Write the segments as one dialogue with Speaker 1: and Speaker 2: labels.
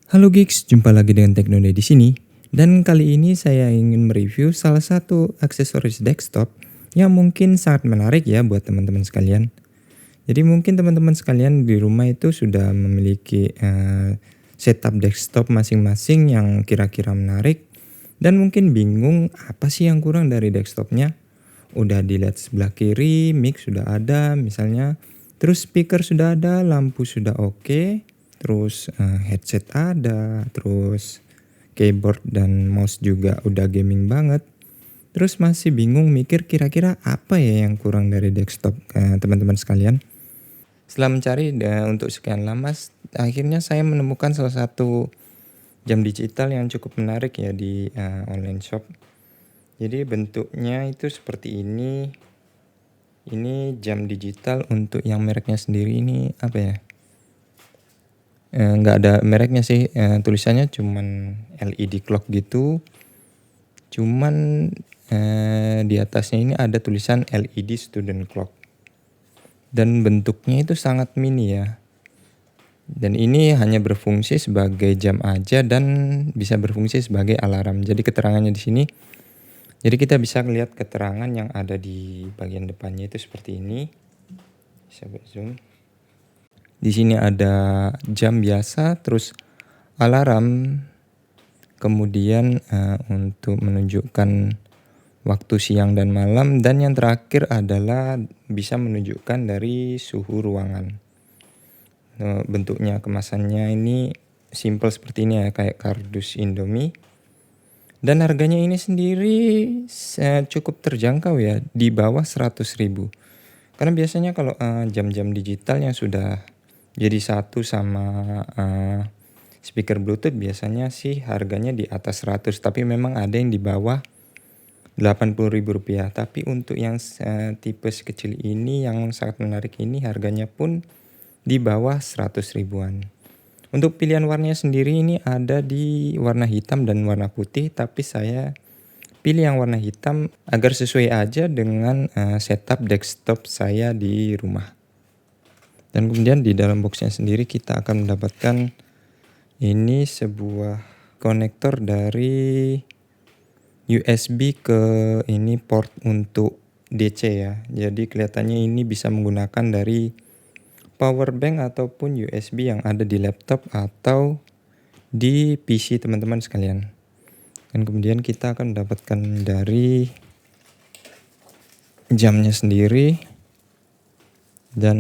Speaker 1: Halo Gigs, jumpa lagi dengan Teknode di sini. Dan kali ini saya ingin mereview salah satu aksesoris desktop yang mungkin sangat menarik ya buat teman-teman sekalian. Jadi mungkin teman-teman sekalian di rumah itu sudah memiliki setup desktop masing-masing yang kira-kira menarik dan mungkin bingung apa sih yang kurang dari desktopnya. Udah dilihat sebelah kiri, mic sudah ada misalnya, terus speaker sudah ada, lampu sudah oke, terus headset ada, terus keyboard dan mouse juga udah gaming banget. Terus masih bingung mikir kira-kira apa ya yang kurang dari desktop teman-teman sekalian. Setelah mencari untuk sekian lama, akhirnya saya menemukan salah satu jam digital yang cukup menarik ya di online shop. Jadi bentuknya itu seperti ini. Ini jam digital untuk yang mereknya sendiri ini apa ya? Nggak ada mereknya sih, tulisannya cuman LED clock gitu. Cuman di atasnya ini ada tulisan LED student clock. Dan bentuknya itu sangat mini ya. Dan ini hanya berfungsi sebagai jam aja dan bisa berfungsi sebagai alarm. Jadi keterangannya di sini. Jadi kita bisa lihat keterangan yang ada di bagian depannya itu seperti ini. Bisa zoom. Di sini ada jam biasa, terus alarm, kemudian untuk menunjukkan waktu siang dan malam, dan yang terakhir adalah bisa menunjukkan dari suhu ruangan. Bentuknya kemasannya ini simple seperti ini ya, kayak kardus Indomie. Dan harganya ini sendiri cukup terjangkau ya, di bawah 100.000. Karena biasanya kalau jam-jam digital yang sudah jadi satu sama speaker Bluetooth biasanya sih harganya di atas 100, tapi memang ada yang di bawah Rp80.000. Tapi untuk yang tipe sekecil ini yang sangat menarik ini harganya pun di bawah 100 ribuan. Untuk pilihan warnanya sendiri ini ada di warna hitam dan warna putih, tapi saya pilih yang warna hitam agar sesuai aja dengan setup desktop saya di rumah. Dan kemudian di dalam boxnya sendiri kita akan mendapatkan ini sebuah konektor dari USB ke ini port untuk DC ya. Jadi kelihatannya ini bisa menggunakan dari power bank ataupun USB yang ada di laptop atau di PC teman-teman sekalian. Dan kemudian kita akan mendapatkan dari jamnya sendiri dan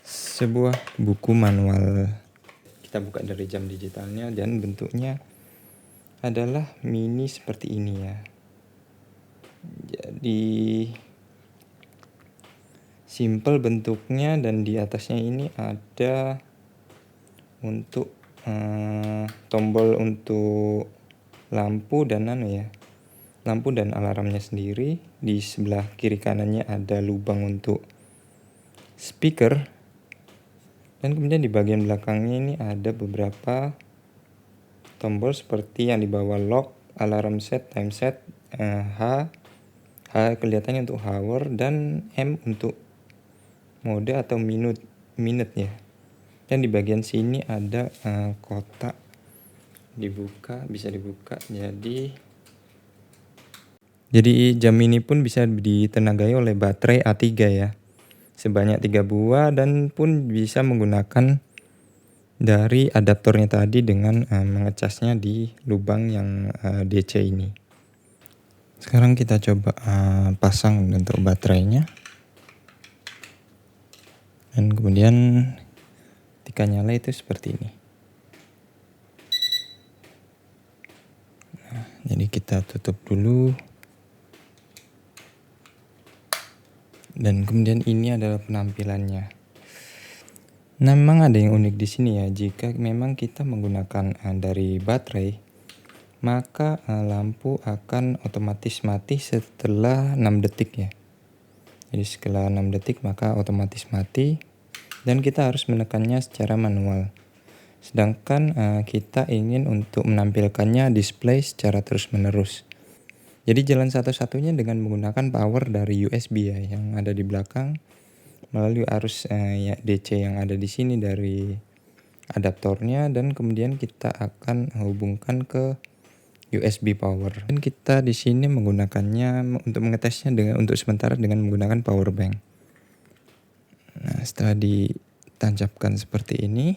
Speaker 1: sebuah buku manual. Kita buka dari jam digitalnya dan bentuknya adalah mini seperti ini ya. Jadi simple bentuknya, dan di atasnya ini ada untuk tombol untuk lampu dan lampu dan alarmnya sendiri. Di sebelah kiri kanannya ada lubang untuk speaker, dan kemudian di bagian belakangnya ini ada beberapa tombol seperti yang di bawah lock, alarm set, time set, H kelihatannya untuk hour, dan M untuk mode atau minute ya. Dan di bagian sini ada kotak bisa dibuka. Jadi jam ini pun bisa ditenagai oleh baterai A3 ya, sebanyak 3 buah, dan pun bisa menggunakan dari adaptornya tadi dengan mengecasnya di lubang yang DC ini. Sekarang kita coba pasang untuk baterainya. Dan kemudian ketika nyala itu seperti ini. Nah, jadi kita tutup dulu. Dan kemudian ini adalah penampilannya. Nah, memang ada yang unik di sini ya. Jika memang kita menggunakan dari baterai, maka lampu akan otomatis mati setelah 6 detik ya. Jadi setelah 6 detik maka otomatis mati, dan kita harus menekannya secara manual. Sedangkan kita ingin untuk menampilkannya display secara terus-menerus. Jadi jalan satu-satunya dengan menggunakan power dari USB ya, yang ada di belakang melalui arus DC yang ada di sini dari adaptornya, dan kemudian kita akan hubungkan ke USB power. Dan kita di sini menggunakannya untuk mengetesnya untuk sementara dengan menggunakan power bank. Nah, setelah ditancapkan seperti ini,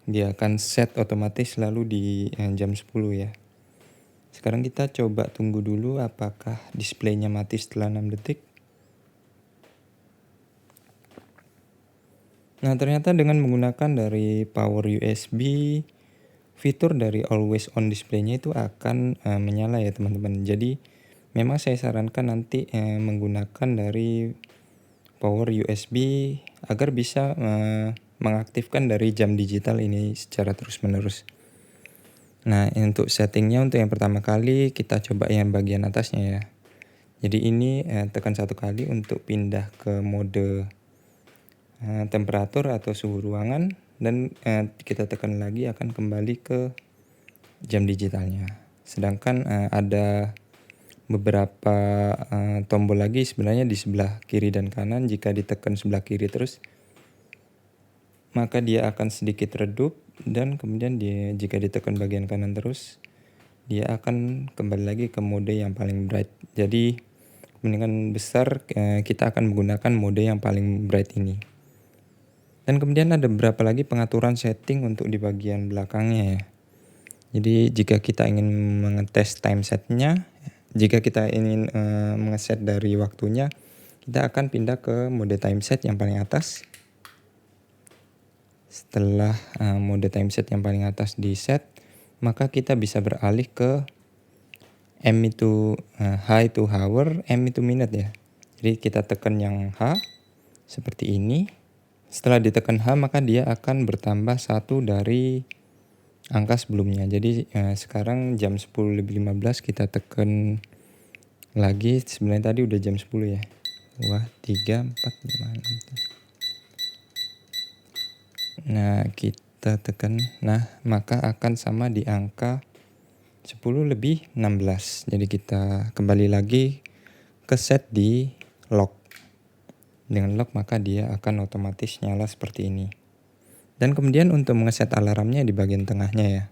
Speaker 1: dia akan set otomatis selalu di jam 10 ya. Sekarang kita coba tunggu dulu apakah displaynya mati setelah 6 detik. Nah, ternyata dengan menggunakan dari power USB, fitur dari always on display-nya itu akan menyala ya teman-teman. Jadi memang saya sarankan nanti menggunakan dari power USB agar bisa mengaktifkan dari jam digital ini secara terus-menerus. Nah, untuk settingnya untuk yang pertama kali kita coba yang bagian atasnya ya. Jadi ini tekan 1 kali untuk pindah ke mode temperatur atau suhu ruangan, dan kita tekan lagi akan kembali ke jam digitalnya. Sedangkan ada beberapa tombol lagi sebenarnya di sebelah kiri dan kanan. Jika ditekan sebelah kiri terus, maka dia akan sedikit redup, dan kemudian jika ditekan bagian kanan terus, dia akan kembali lagi ke mode yang paling bright. Jadi kemungkinan besar kita akan menggunakan mode yang paling bright ini. Dan kemudian ada beberapa lagi pengaturan setting untuk di bagian belakangnya ya. Jadi jika kita ingin mengetes time setnya, jika kita ingin mengeset dari waktunya, kita akan pindah ke mode time set yang paling atas. Setelah mode time set yang paling atas di set, maka kita bisa beralih ke M itu H itu hour, M itu minute ya. Jadi kita tekan yang H seperti ini. Setelah ditekan H, maka dia akan bertambah 1 dari angka sebelumnya. Jadi sekarang jam 10.15 kita tekan lagi. Sebenarnya tadi udah jam 10 ya. Wah, 3, 4, 5, 6. Nah, kita tekan. Nah, maka akan sama di angka 10:16. Jadi kita kembali lagi ke set di lock. Dengan lock maka dia akan otomatis nyala seperti ini. Dan kemudian untuk mengeset alarmnya di bagian tengahnya ya.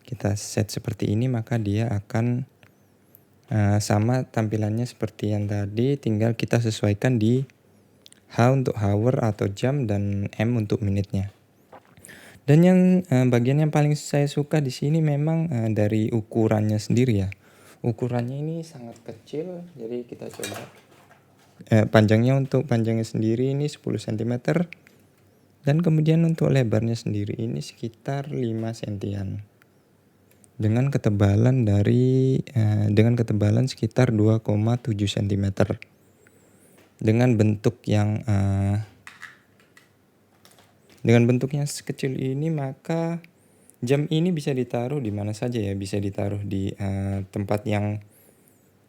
Speaker 1: Kita set seperti ini, maka dia akan sama tampilannya seperti yang tadi, tinggal kita sesuaikan di H untuk hour atau jam, dan M untuk menitnya. Dan yang bagian yang paling saya suka di sini memang dari ukurannya sendiri ya. Ukurannya ini sangat kecil, jadi kita coba. Panjangnya sendiri ini 10 cm, dan kemudian untuk lebarnya sendiri ini sekitar 5 cm, dengan ketebalan sekitar 2,7 cm. Dengan bentuk yang sekecil ini, maka jam ini bisa ditaruh di mana saja ya. Bisa ditaruh di tempat yang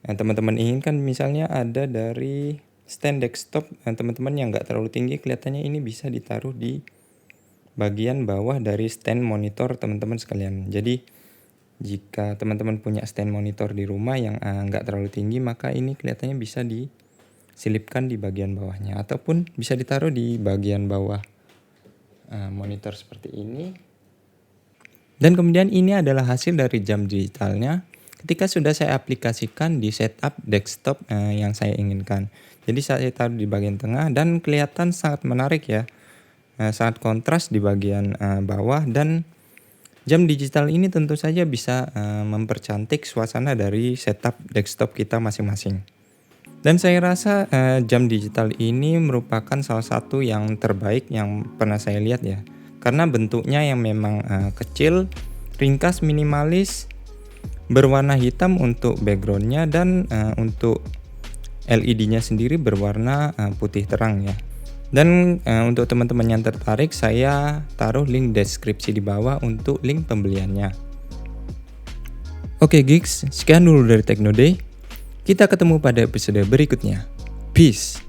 Speaker 1: teman-teman inginkan. Misalnya ada dari stand desktop teman-teman yang nggak terlalu tinggi, kelihatannya ini bisa ditaruh di bagian bawah dari stand monitor teman-teman sekalian. Jadi jika teman-teman punya stand monitor di rumah yang nggak terlalu tinggi, maka ini kelihatannya bisa diselipkan di bagian bawahnya, ataupun bisa ditaruh di bagian bawah monitor seperti ini. Dan kemudian ini adalah hasil dari jam digitalnya ketika sudah saya aplikasikan di setup desktop yang saya inginkan. Jadi saya taruh di bagian tengah dan kelihatan sangat menarik ya. Sangat kontras di bagian bawah, dan jam digital ini tentu saja bisa mempercantik suasana dari setup desktop kita masing-masing. Dan saya rasa jam digital ini merupakan salah satu yang terbaik yang pernah saya lihat ya. Karena bentuknya yang memang kecil, ringkas, minimalis, berwarna hitam untuk backgroundnya, dan untuk LED-nya sendiri berwarna putih terang ya. Dan untuk teman-teman yang tertarik, saya taruh link deskripsi di bawah untuk link pembeliannya. Oke geeks, sekian dulu dari Techno Day. Kita ketemu pada episode berikutnya. Peace.